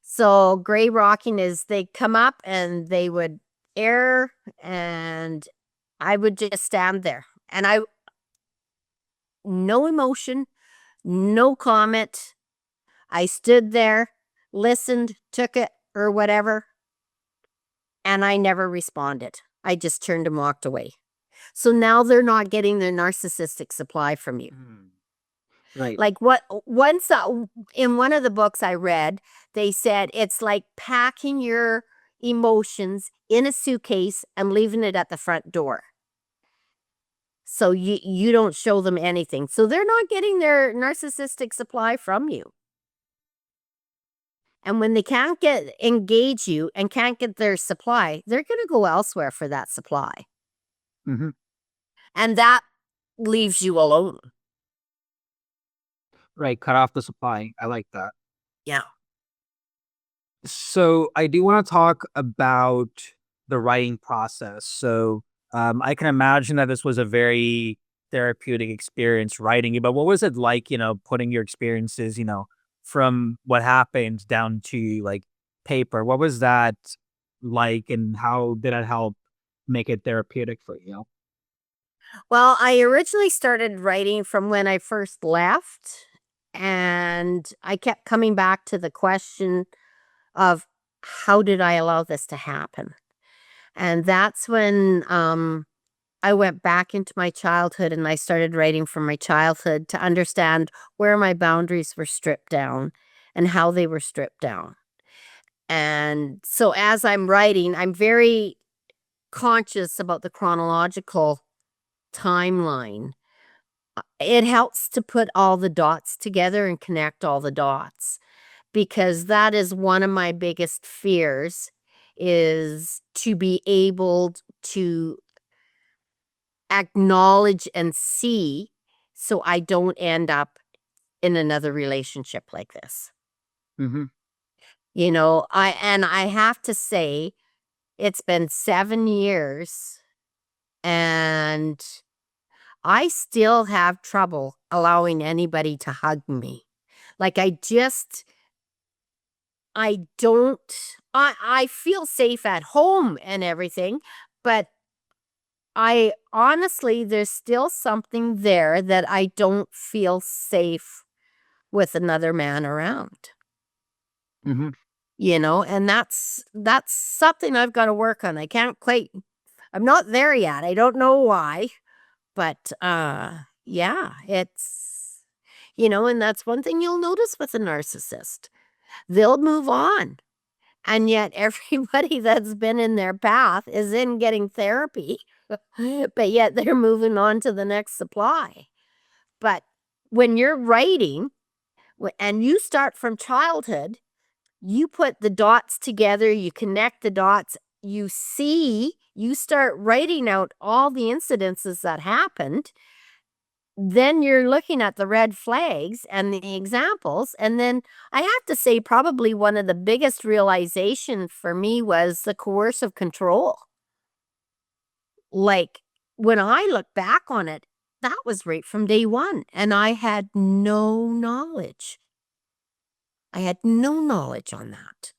So gray rocking is they come up and they would air, and I would just stand there, and I no emotion, no comment. I stood there, listened, took it or whatever, and I never responded. I just turned and walked away. So now they're not getting their narcissistic supply from you. Mm. Right. Like what once in one of the books I read, they said it's like packing your emotions in a suitcase and leaving it at the front door. So you don't show them anything. So they're not getting their narcissistic supply from you. And when they can't get engage you and can't get their supply, they're going to go elsewhere for that supply. Hmm. And that leaves you alone. Right. Cut off the supply. I like that. Yeah. So I do want to talk about the writing process. So I can imagine that this was a very therapeutic experience writing it, but what was it like, putting your experiences, from what happened down to like paper? What was that like and how did it help make it therapeutic for you? Well, I originally started writing from when I first left, and I kept coming back to the question of how did I allow this to happen? And that's when I went back into my childhood and I started writing from my childhood to understand where my boundaries were stripped down and how they were stripped down. And so as I'm writing, I'm very conscious about the chronological timeline. It helps to put all the dots together and connect all the dots, because that is one of my biggest fears, is to be able to acknowledge and see so I don't end up in another relationship like this. Hmm. I have to say it's been 7 years and I still have trouble allowing anybody to hug me. Like I don't I feel safe at home and everything, but I honestly there's still something there that I don't feel safe with another man around. Hmm. And that's something I've got to work on. I can't quite I'm not there yet. I don't know why, but yeah, it's, and that's one thing you'll notice with a narcissist. They'll move on. And yet everybody that's been in their path is in getting therapy, but yet they're moving on to the next supply. But when you're writing and you start from childhood, you put the dots together, you connect the dots, you see, you start writing out all the incidences that happened. Then you're looking at the red flags and the examples. And then I have to say, probably one of the biggest realization for me was the coercive control. Like, when I look back on it, that was right from day one. And I had no knowledge. I had no knowledge on that.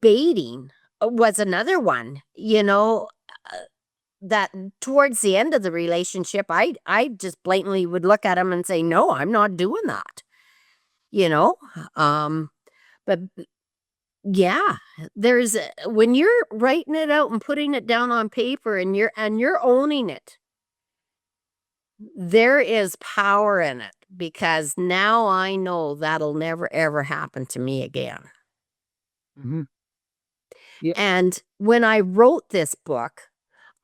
Baiting was another one, that towards the end of the relationship, I just blatantly would look at him and say, no, I'm not doing that, you know? But yeah, when you're writing it out and putting it down on paper and you're owning it, there is power in it, because now I know that'll never ever happen to me again. Hmm. Yeah. And when I wrote this book,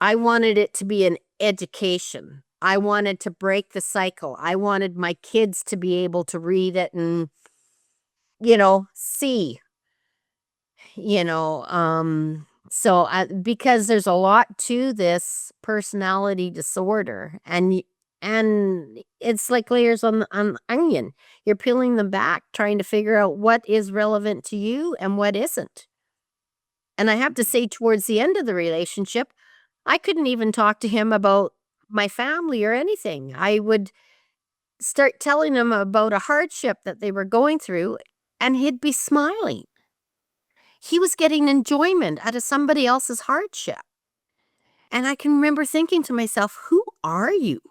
I wanted it to be an education. I wanted to break the cycle. I wanted my kids to be able to read it and, see, because there's a lot to this personality disorder, and it's like layers on the onion. You're peeling them back, trying to figure out what is relevant to you and what isn't. And I have to say, towards the end of the relationship, I couldn't even talk to him about my family or anything. I would start telling him about a hardship that they were going through, and he'd be smiling. He was getting enjoyment out of somebody else's hardship. And I can remember thinking to myself, who are you?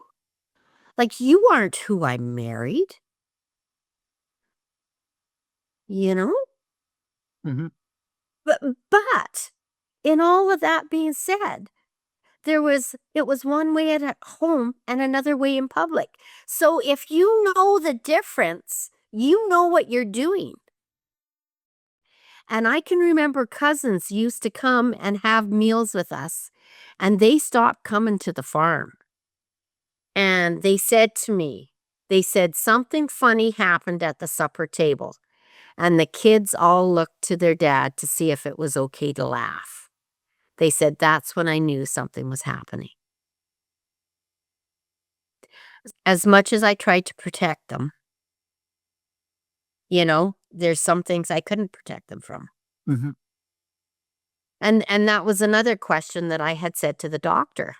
Like, you aren't who I married, you know? Hmm. But in all of that being said, it was one way at home and another way in public. So if you know the difference, you know what you're doing. And I can remember cousins used to come and have meals with us, and they stopped coming to the farm. And they said to me, they said something funny happened at the supper table, and the kids all looked to their dad to see if it was okay to laugh. They said that's when I knew something was happening. As much as I tried to protect them, there's some things I couldn't protect them from. Hmm. And that was another question that I had said to the doctor.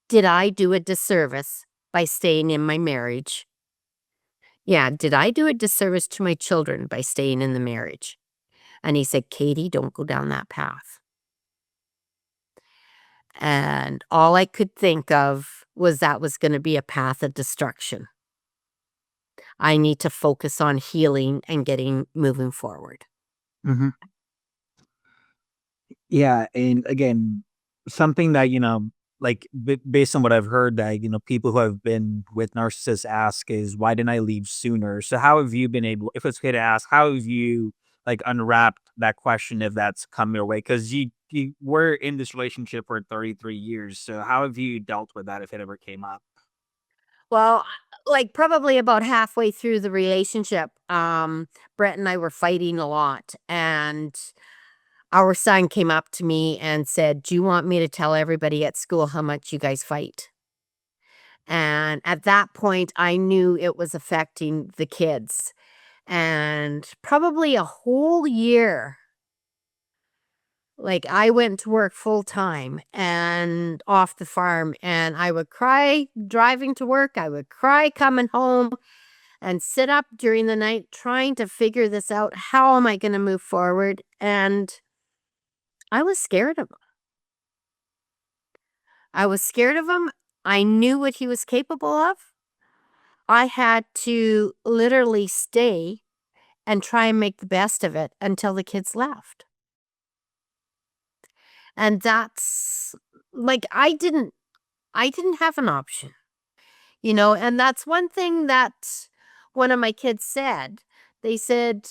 Did I do a disservice by staying in my marriage? Yeah, did I do a disservice to my children by staying in the marriage? And he said, Katie, don't go down that path. And all I could think of was that was going to be a path of destruction. I need to focus on healing and moving forward. Hmm. Yeah, and again, something that like based on what I've heard, that people who have been with narcissists ask is, why didn't I leave sooner? So how have you been able, if it's okay to ask, how have you like unwrapped that question if that's come your way? Because you were in this relationship for 33 years, so how have you dealt with that if it ever came up? Well, like probably about halfway through the relationship, Brett and I were fighting a lot, and our son came up to me and said, "Do you want me to tell everybody at school how much you guys fight?" And at that point, I knew it was affecting the kids. And probably a whole year, like, I went to work full time and off the farm, and I would cry driving to work. I would cry coming home and sit up during the night trying to figure this out. How am I going to move forward? And I was scared of him. I was scared of him. I knew what he was capable of. I had to literally stay and try and make the best of it until the kids left. And that's like I didn't have an option, and that's one thing that one of my kids said. They said,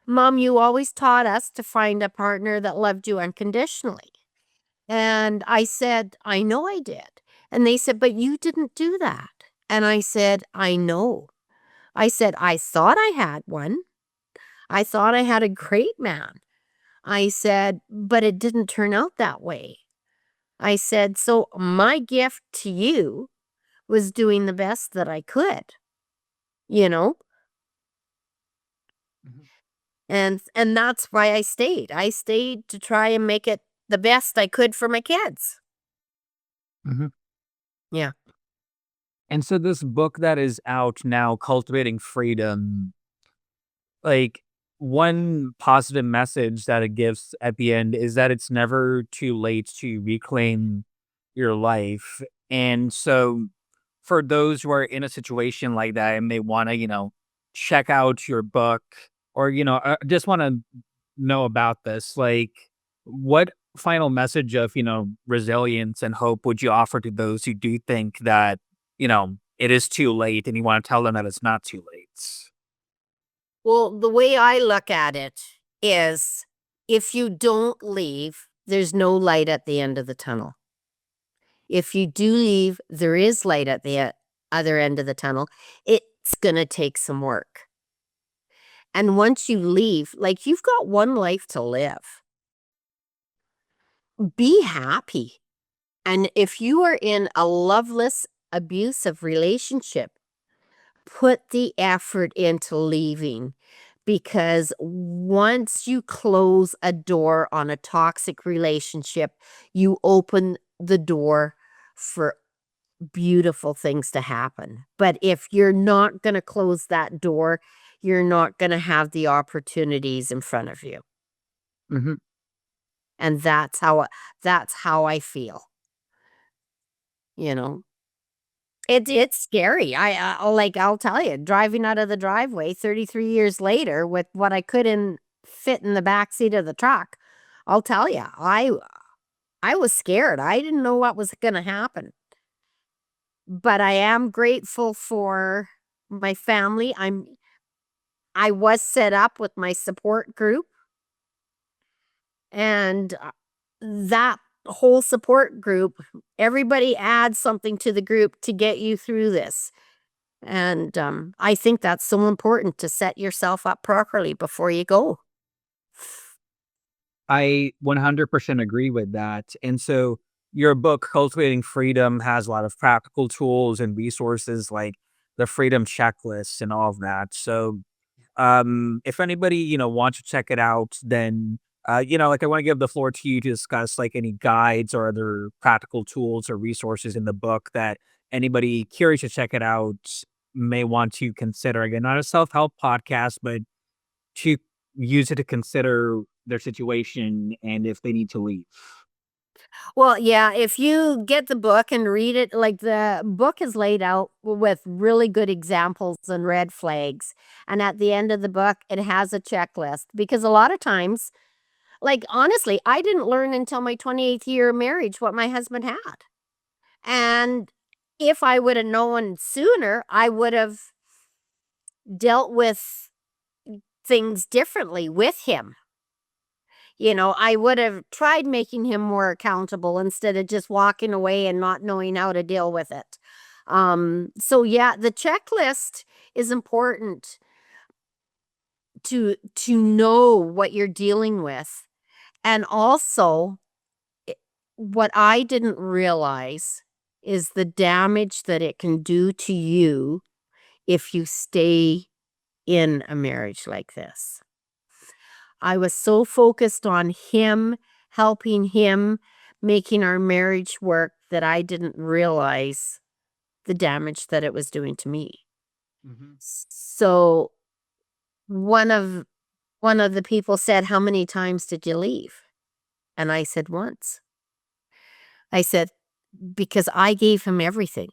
"Mom, you always taught us to find a partner that loved you unconditionally." And I said, "I know I did." And they said, "But you didn't do that." And I said, "I know." I said, "I thought I had one. I thought I had a great man." I said, "But it didn't turn out that way." I said, "So my gift to you was doing the best that I could, you know? Mhm. And that's why I stayed. I stayed to try and make it the best I could for my kids." Mhm. Yeah. And so this book that is out now, Cultivating Freedom, like one positive message that it gives at the end is that it's never too late to reclaim your life. And so for those who are in a situation like that and they want to, check out your book or, just want to know about this, like what final message of, resilience and hope would you offer to those who do think that, it is too late and you want to tell them that it's not too late? Well, the way I look at it is if you don't leave, there's no light at the end of the tunnel. If you do leave, there is light at the other end of the tunnel. It's going to take some work. And once you leave, like you've got one life to live, be happy. And if you are in a loveless, abusive relationship, put the effort into leaving, because once you close a door on a toxic relationship, you open the door for beautiful things to happen. But if you're not going to close that door, you're not going to have the opportunities in front of you. Mhm. And that's how I feel, you know. It's scary. I'll tell you, driving out of the driveway 33 years later with what I couldn't fit in the back seat of the truck. I'll tell you, I was scared. I didn't know what was going to happen. But I am grateful for my family. I was set up with my support group, and that whole support group, everybody adds something to the group to get you through this. And I think that's so important to set yourself up properly before you go. I 100% agree with that. And so your book, Cultivating Freedom, has a lot of practical tools and resources like the freedom checklist and all of that. So if anybody, wants to check it out, then like I want to give the floor to you to discuss like any guides or other practical tools or resources in the book that anybody curious to check it out may want to consider. Again, not a self-help podcast, but to use it to consider their situation and if they need to leave. Well, yeah, if you get the book and read it, like the book is laid out with really good examples and red flags. And at the end of the book, it has a checklist, because a lot of times, like honestly, I didn't learn until my 28th year of marriage what my husband had. And if I would have known sooner, I would have dealt with things differently with him. I would have tried making him more accountable instead of just walking away and not knowing how to deal with it. So yeah, the checklist is important to know what you're dealing with. And also, i- what I didn't realize is the damage that it can do to you if you stay in a marriage like this. I was so focused on him, helping him, making our marriage work, that I didn't realize the damage that it was doing to me. Mhm. So one of the people said, "How many times did you leave?" And I said, "Once." I said, "Because I gave him everything.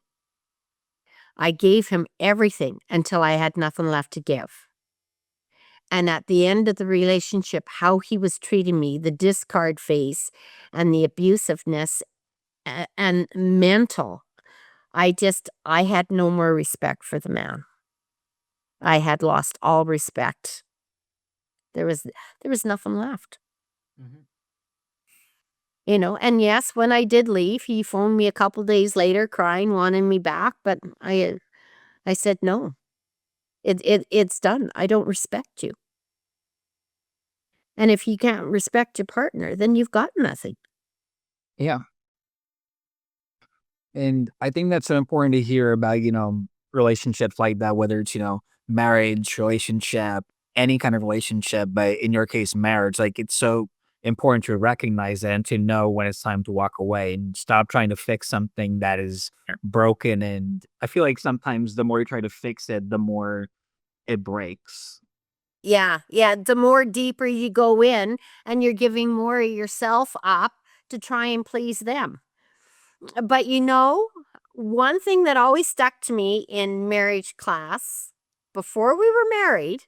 I gave him everything until I had nothing left to give. And at the end of the relationship, how he was treating me, the discard phase and the abusiveness and mental, I had no more respect for the man. I had lost all respect. There was nothing left. Mhm. And yes, when I did leave, he phoned me a couple days later crying, wanting me back, but I said no. It's done. I don't respect you. And if you can't respect your partner, then you've got nothing. Yeah. And I think that's so important to hear about, relationships like that, whether it's, marriage, relationship, any kind of relationship, but in your case, marriage, like it's so important to recognize that and to know when it's time to walk away and stop trying to fix something that is broken. And I feel like sometimes the more you try to fix it, the more it breaks. Yeah, yeah. The more deeper you go in and you're giving more of yourself up to try and please them. But one thing that always stuck to me in marriage class before we were married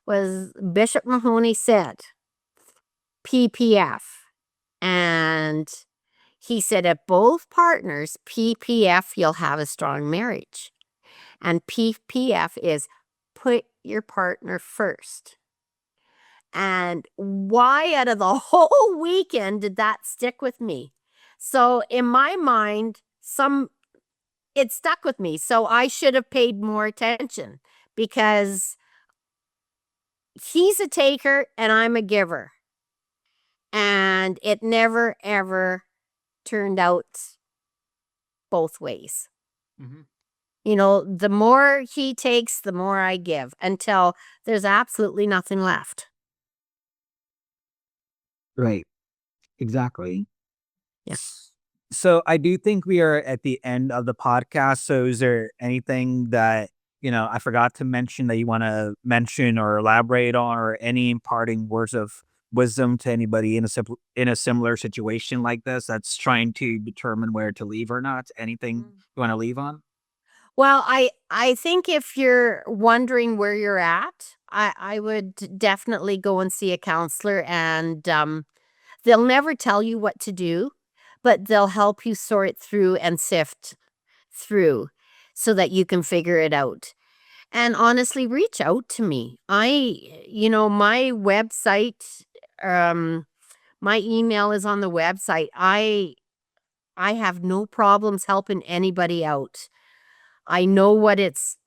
was Bishop Mahoney said PPF. And he said, if both partners PPF, you'll have a strong marriage. And PPF is put your partner first. And why out of the whole weekend did that stick with me? So in my mind, it stuck with me. So I should have paid more attention because he's a taker and I'm a giver. And it never ever turned out both ways. Mhm. The more he takes, the more I give until there's absolutely nothing left. Right. Exactly. Yeah. So I do think we are at the end of the podcast. So is there anything that, I forgot to mention that you want to mention or elaborate on, or any imparting words of wisdom to anybody in a similar situation like this that's trying to determine where to leave or not? Anything you want to leave on? Well, I think if you're wondering where you're at, I would definitely go and see a counselor, and they'll never tell you what to do, but they'll help you sort through and sift through so that you can figure it out. And honestly, reach out to me. My website, um, my email is on the website. I have no problems helping anybody out. I know what it's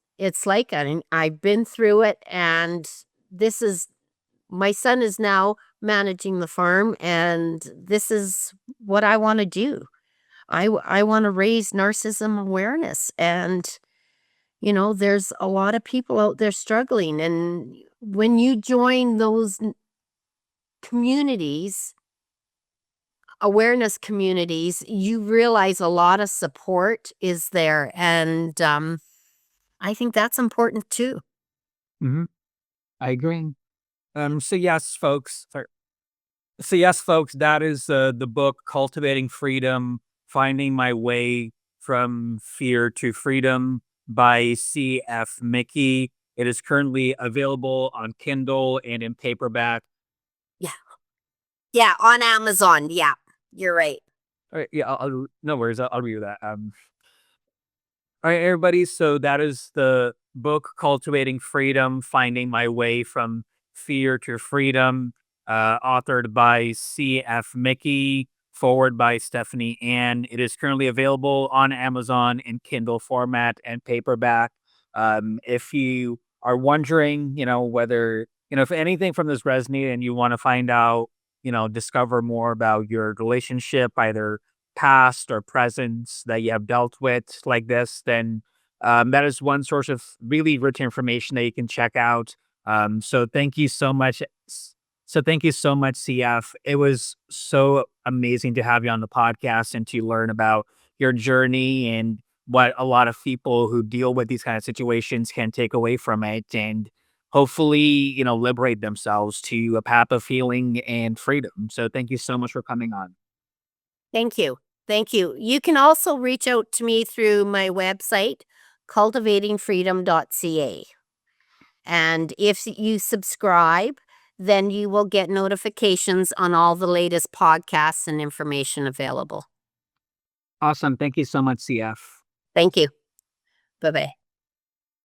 like, and I've been through it, and this is my son is now managing the farm, and this is what I want to do. I want to raise narcissism awareness, and there's a lot of people out there struggling, and when you join those communities, awareness communities, you realize a lot of support is there, and I think that's important too. Hmm. I agree. So yes, folks. Sorry. So yes, folks, that is the book "Cultivating Freedom: Finding My Way from Fear to Freedom" by C.F. Micky. It is currently available on Kindle and in paperback. Yeah. Yeah, on Amazon. Yeah, you're right. All right, yeah, no worries. I'll read that. All right, everybody. So that is the book "Cultivating Freedom: Finding My Way from Fear to Freedom," authored by C.F. Micky, forward by Stephanie Ann. It is currently available on Amazon in Kindle format and paperback. If you are wondering, whether, if anything from this resonated and you want to find out, discover more about your relationship, either past or present, that you have dealt with like this, then that is one source of really rich information that you can check out. So thank you so much. So thank you so much, CF. It was so amazing to have you on the podcast and to learn about your journey and what a lot of people who deal with these kind of situations can take away from it, and hopefully, liberate themselves to a path of healing and freedom. So thank you so much for coming on. Thank you. Thank you. You can also reach out to me through my website, cultivatingfreedom.ca. And if you subscribe, then you will get notifications on all the latest podcasts and information available. Awesome. Thank you so much, CF. Thank you. Bye-bye.